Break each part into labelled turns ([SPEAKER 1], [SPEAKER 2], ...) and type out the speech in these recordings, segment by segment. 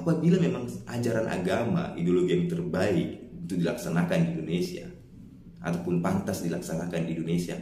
[SPEAKER 1] apabila memang ajaran agama, ideologi yang terbaik itu dilaksanakan di Indonesia ataupun pantas dilaksanakan di Indonesia,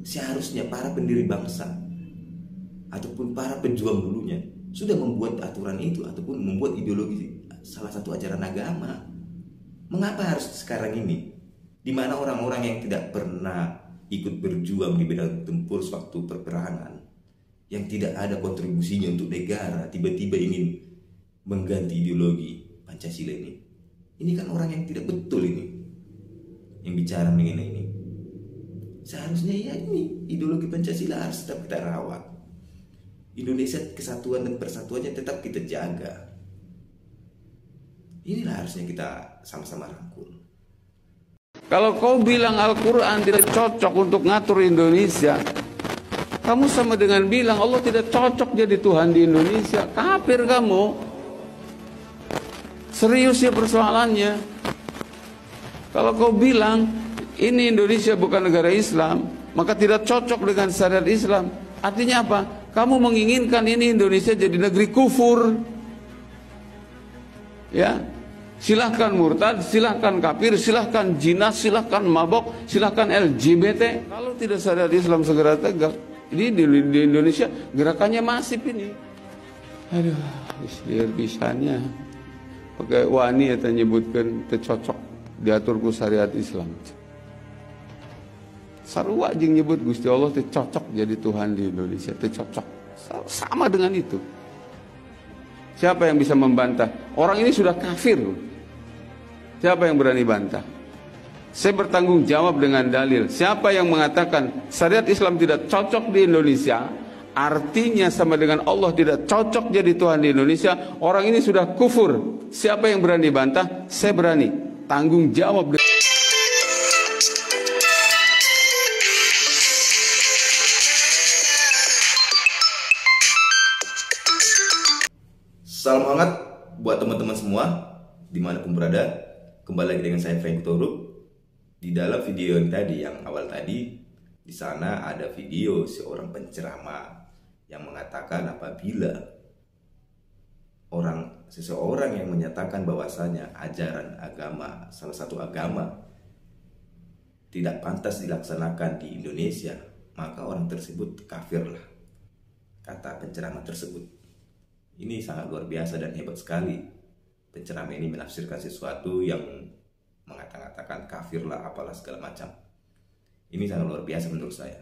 [SPEAKER 1] seharusnya para pendiri bangsa ataupun para pejuang dulunya sudah membuat aturan itu ataupun membuat ideologi salah satu ajaran agama. Mengapa harus sekarang ini, di mana orang-orang yang tidak pernah ikut berjuang di bidang tempur sewaktu perperangan, yang tidak ada kontribusinya untuk negara, tiba-tiba ingin mengganti ideologi Pancasila ini? Ini kan orang yang tidak betul ini yang bicara mengenai ini. Seharusnya ya ini ideologi Pancasila harus tetap kita rawat. Indonesia kesatuan dan persatuannya tetap kita jaga. Inilah harusnya kita sama-sama rangkul.
[SPEAKER 2] Kalau kau bilang Al-Quran tidak cocok untuk ngatur Indonesia, kamu sama dengan bilang Allah tidak cocok jadi Tuhan di Indonesia. Kafir kamu. Serius ya persoalannya. Kalau kau bilang ini Indonesia bukan negara Islam, maka tidak cocok dengan syariat Islam. Artinya apa? Kamu menginginkan ini Indonesia jadi negeri kufur. Ya, silahkan murtad, silahkan kafir, silahkan jinas, silahkan mabok, silahkan LGBT. Kalau tidak syariat Islam segera tegak, ini di Indonesia gerakannya masif ini. Aduh, istilah bisanya pakai wani atau nyebutkan tercocok diatur ku syariat Islam. Sarua jeung nyebut Gusti Allah tercocok jadi Tuhan di Indonesia, tercocok. Sama dengan itu. Siapa yang bisa membantah? Orang ini sudah kafir. Siapa yang berani bantah? Saya bertanggung jawab dengan dalil. Siapa yang mengatakan syariat Islam tidak cocok di Indonesia, artinya sama dengan Allah tidak cocok jadi Tuhan di Indonesia, orang ini sudah kufur. Siapa yang berani bantah? Saya berani. Tanggung jawab.
[SPEAKER 1] Salam hangat buat teman-teman semua dimanapun berada. Kembali lagi dengan saya Frank Toruk. Di dalam video yang tadi, yang awal tadi, di sana ada video seorang penceramah yang mengatakan apabila seseorang yang menyatakan bahwasanya ajaran agama, salah satu agama, tidak pantas dilaksanakan di Indonesia, maka orang tersebut kafirlah, kata penceramah tersebut. Ini sangat luar biasa dan hebat sekali. Penceramah ini menafsirkan sesuatu yang mengatakan kafirlah apalah segala macam. Ini sangat luar biasa menurut saya.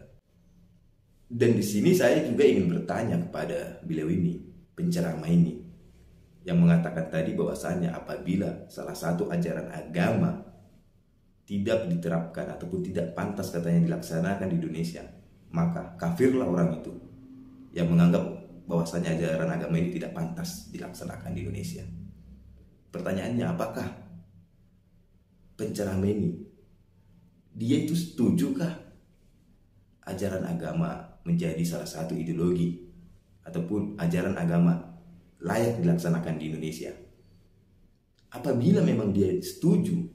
[SPEAKER 1] Dan di sini saya juga ingin bertanya kepada beliau ini, penceramah ini, yang mengatakan tadi bahwasanya apabila salah satu ajaran agama tidak diterapkan ataupun tidak pantas katanya dilaksanakan di Indonesia, maka kafirlah orang itu yang menganggap bahwasanya ajaran agama ini tidak pantas dilaksanakan di Indonesia. Pertanyaannya, apakah penceramah ini dia itu setujukah ajaran agama menjadi salah satu ideologi ataupun ajaran agama layak dilaksanakan di Indonesia? Apabila memang dia setuju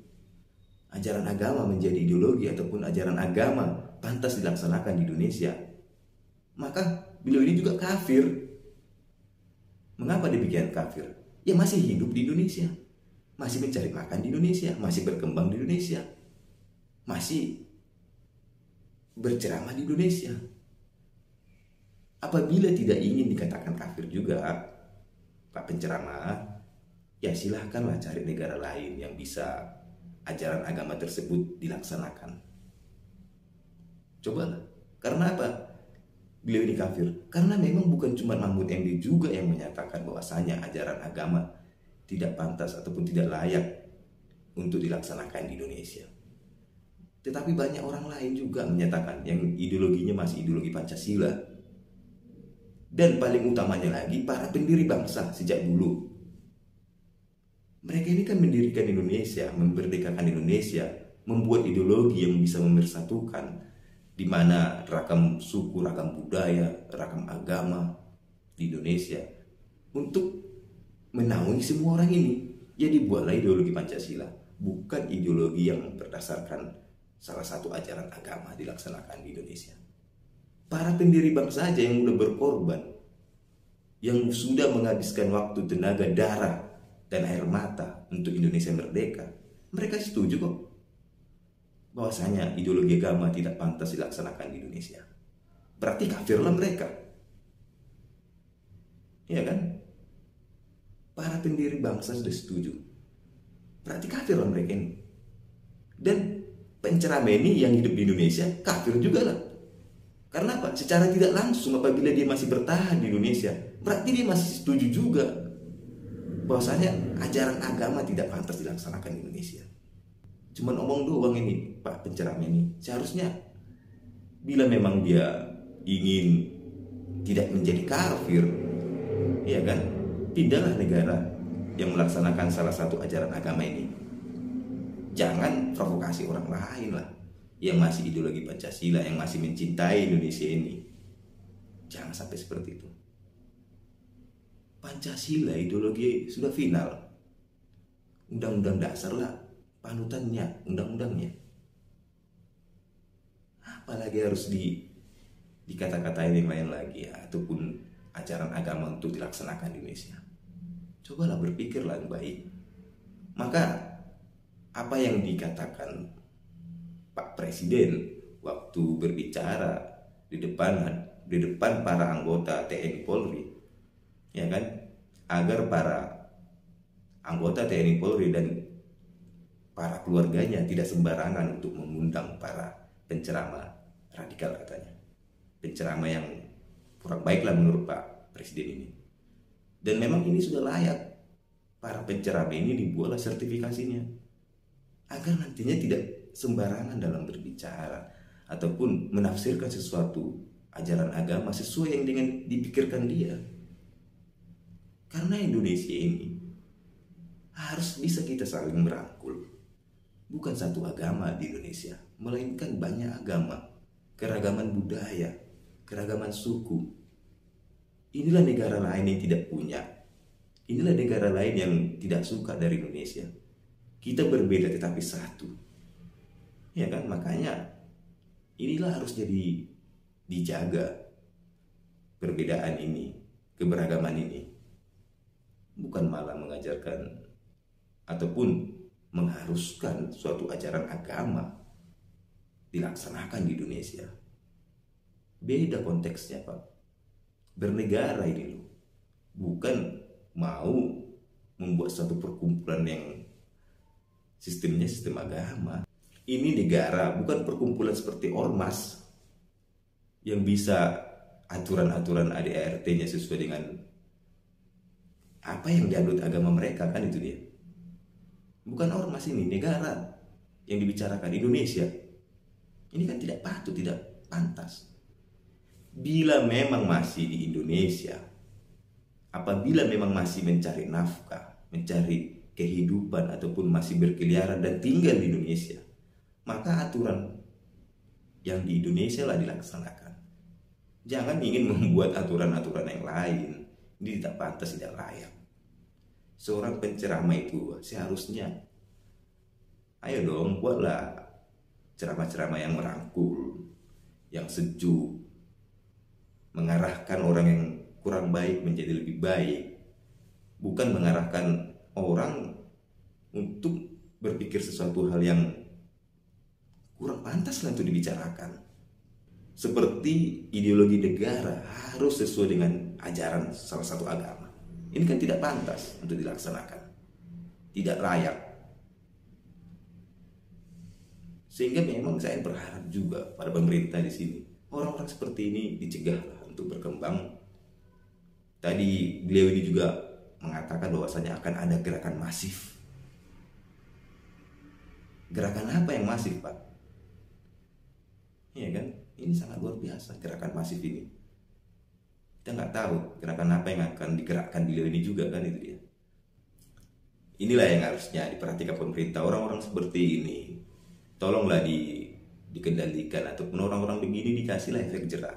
[SPEAKER 1] ajaran agama menjadi ideologi ataupun ajaran agama pantas dilaksanakan di Indonesia, maka beliau ini juga kafir. Mengapa demikian kafir? Ya masih hidup di Indonesia, masih mencari makan di Indonesia, masih berkembang di Indonesia, masih berceramah di Indonesia. Apabila tidak ingin dikatakan kafir juga, Pak penceramah, ya silahkanlah cari negara lain yang bisa ajaran agama tersebut dilaksanakan. Cobalah. Karena apa beliau ini kafir? Karena memang bukan cuma Mahfud MD juga yang menyatakan bahwasanya ajaran agama tidak pantas ataupun tidak layak untuk dilaksanakan di Indonesia. Tetapi banyak orang lain juga menyatakan yang ideologinya masih ideologi Pancasila. Dan paling utamanya lagi para pendiri bangsa sejak dulu. Mereka ini kan mendirikan Indonesia, memerdekakan Indonesia, membuat ideologi yang bisa memersatukan, di mana ragam suku, ragam budaya, ragam agama di Indonesia untuk menaungi semua orang ini. Ya dibuatlah ideologi Pancasila, bukan ideologi yang berdasarkan salah satu ajaran agama dilaksanakan di Indonesia. Para pendiri bangsa saja yang sudah berkorban, yang sudah menghabiskan waktu, tenaga, darah dan air mata untuk Indonesia merdeka, mereka setuju kok bahwasanya ideologi agama tidak pantas dilaksanakan di Indonesia. Berarti kafirlah mereka. Iya kan? Para pendiri bangsa sudah setuju. Berarti kafirlah mereka ini. Dan penceramah ini yang hidup di Indonesia kafir juga lah. Karena apa? Secara tidak langsung apabila dia masih bertahan di Indonesia, berarti dia masih setuju juga bahwasanya ajaran agama tidak pantas dilaksanakan di Indonesia. Cuman omong doang ini Pak penceramah ini. Seharusnya bila memang dia ingin tidak menjadi kafir, ya kan, pindahlah negara yang melaksanakan salah satu ajaran agama ini. Jangan provokasi orang lain lah yang masih ideologi Pancasila, yang masih mencintai Indonesia ini. Jangan sampai seperti itu. Pancasila ideologi sudah final. Undang-undang dasar lah panutannya, undang-undangnya. Apalagi harus dikata-katain yang lain lagi ya, ataupun ajaran agama untuk dilaksanakan di Indonesia. Cobalah berpikirlah yang baik. Maka apa yang dikatakan Pak Presiden waktu berbicara di depan para anggota TNI Polri, ya kan, agar para anggota TNI Polri dan para keluarganya tidak sembarangan untuk mengundang para penceramah radikal, katanya penceramah yang kurang baiklah menurut Pak Presiden ini. Dan memang ini sudah layak para penceramah ini dibuatlah sertifikasinya agar nantinya tidak sembarangan dalam berbicara ataupun menafsirkan sesuatu ajaran agama sesuai yang dengan dipikirkan dia. Karena Indonesia ini harus bisa kita saling merangkul. Bukan satu agama di Indonesia, melainkan banyak agama, keragaman budaya, keragaman suku. Inilah negara lain yang tidak punya. Inilah negara lain yang tidak suka dari Indonesia. Kita berbeda tetapi satu. Ya kan, makanya inilah harus jadi dijaga perbedaan ini, keberagaman ini. Bukan malah mengajarkan ataupun mengharuskan suatu ajaran agama dilaksanakan di Indonesia. Beda konteksnya Pak. Bernegara ini loh. Bukan mau membuat suatu perkumpulan yang sistemnya sistem agama. Ini negara, bukan perkumpulan seperti ormas yang bisa aturan-aturan ADART-nya sesuai dengan apa yang dianut agama mereka, kan itu dia. Bukan ormas ini, negara yang dibicarakan Indonesia. Ini kan tidak patut, tidak pantas. Bila memang masih di Indonesia, apabila memang masih mencari nafkah, mencari kehidupan ataupun masih berkeliaran dan tinggal di Indonesia, maka aturan yang di Indonesia lah dilaksanakan. Jangan ingin membuat aturan-aturan yang lain. Ini tidak pantas, tidak layak. Seorang penceramah itu seharusnya, ayo dong, buatlah ceramah-ceramah yang merangkul, yang sejuk, mengarahkan orang yang kurang baik menjadi lebih baik, bukan mengarahkan orang untuk berpikir sesuatu hal yang kurang pantas lah untuk dibicarakan. Seperti ideologi negara harus sesuai dengan ajaran salah satu agama. Ini kan tidak pantas untuk dilaksanakan, tidak layak. Sehingga memang saya berharap juga pada pemerintah di sini, orang-orang seperti ini dicegahlah untuk berkembang. Tadi beliau ini juga mengatakan bahwasanya akan ada gerakan masif. Gerakan apa yang masif, Pak? Iya kan? Ini sangat luar biasa gerakan masif ini. Kita nggak tahu gerakan apa yang akan digerakkan beliau ini juga, kan itu dia. Inilah yang harusnya diperhatikan pemerintah. Orang-orang seperti ini tolonglah dikendalikan, ataupun orang-orang begini dikasihlah efek jerah.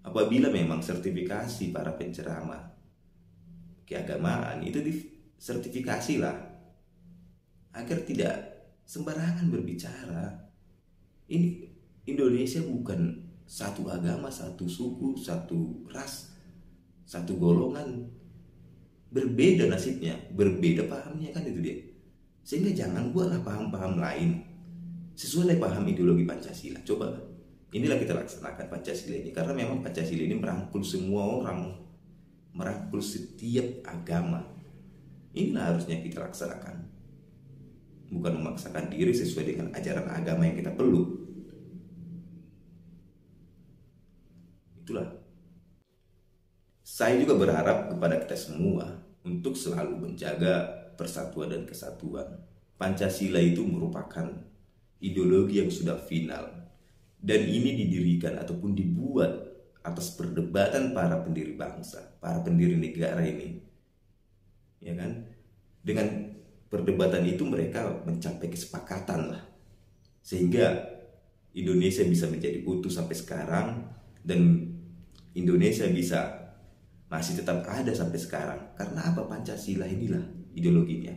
[SPEAKER 1] Apabila memang sertifikasi para penceramah keagamaan itu disertifikasilah agar tidak sembarangan berbicara. Ini Indonesia bukan satu agama, satu suku, satu ras, satu golongan. berbeda nasibnya, berbeda pahamnya, kan itu dia. Sehingga jangan buatlah paham-paham lain sesuai dengan paham ideologi Pancasila. Coba inilah kita laksanakan Pancasila ini, karena memang Pancasila ini merangkul semua orang, merangkul setiap agama. Inilah harusnya kita laksanakan, bukan memaksakan diri sesuai dengan ajaran agama yang kita peluk. Itulah. Saya juga berharap kepada kita semua untuk selalu menjaga persatuan dan kesatuan. Pancasila itu merupakan ideologi yang sudah final, dan ini didirikan ataupun dibuat atas perdebatan para pendiri bangsa, para pendiri negara ini, ya kan? Dengan perdebatan itu mereka mencapai kesepakatan lah, sehingga Indonesia bisa menjadi utuh sampai sekarang, dan Indonesia bisa masih tetap ada sampai sekarang. Karena apa? Pancasila inilah ideologinya.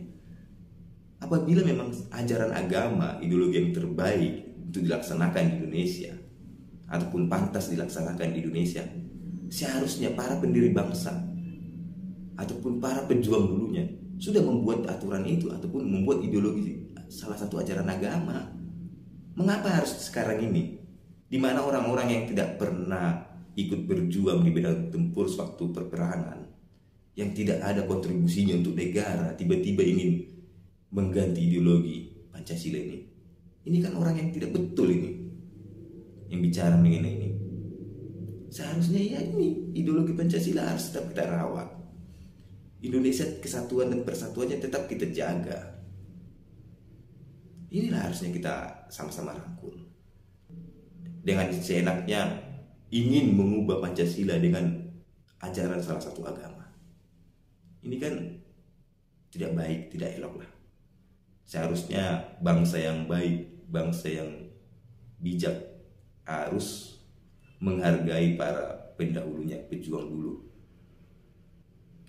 [SPEAKER 1] Apabila memang ajaran agama ideologi yang terbaik untuk dilaksanakan di Indonesia, ataupun pantas dilaksanakan di Indonesia, seharusnya para pendiri bangsa ataupun para pejuang dulunya sudah membuat aturan itu ataupun membuat ideologi salah satu ajaran agama. Mengapa harus sekarang ini, di mana orang-orang yang tidak pernah ikut berjuang di bidang tempur sewaktu perperangan, yang tidak ada kontribusinya untuk negara, tiba-tiba ingin mengganti ideologi Pancasila ini? Ini kan orang yang tidak betul ini yang bicara mengenai ini. Seharusnya ya ini ideologi Pancasila harus tetap kita rawat. Indonesia kesatuan dan persatuannya tetap kita jaga. Inilah harusnya kita sama-sama rangkul. Dengan seenaknya ingin mengubah Pancasila dengan ajaran salah satu agama, ini kan tidak baik, tidak elok lah. Seharusnya bangsa yang baik, bangsa yang bijak harus menghargai para pendahulunya, pejuang dulu.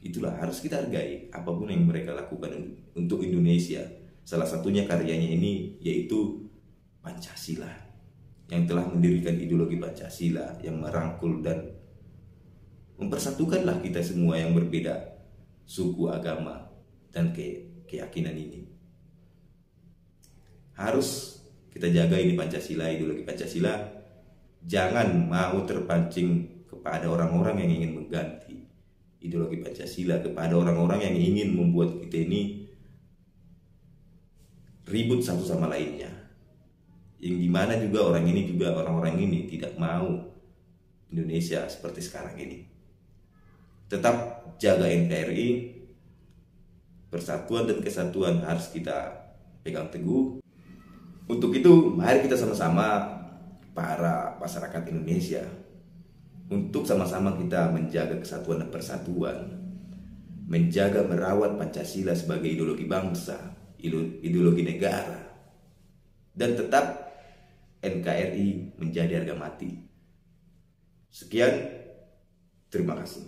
[SPEAKER 1] Itulah harus kita hargai apapun yang mereka lakukan untuk Indonesia. Salah satunya karyanya ini yaitu Pancasila, yang telah mendirikan ideologi Pancasila yang merangkul dan mempersatukanlah kita semua yang berbeda suku, agama, dan keyakinan ini. Harus kita jaga ini Pancasila, ideologi Pancasila. Jangan mau terpancing kepada orang-orang yang ingin mengganti ideologi Pancasila, kepada orang-orang yang ingin membuat kita ini ribut satu sama lainnya, yang dimana juga orang-orang ini tidak mau Indonesia seperti sekarang ini. Tetap jaga NKRI, persatuan dan kesatuan harus kita pegang teguh. Untuk itu mari kita sama-sama para masyarakat Indonesia untuk sama-sama kita menjaga kesatuan dan persatuan, menjaga merawat Pancasila sebagai ideologi bangsa, ideologi negara, dan tetap NKRI menjadi harga mati. Sekian, terima kasih.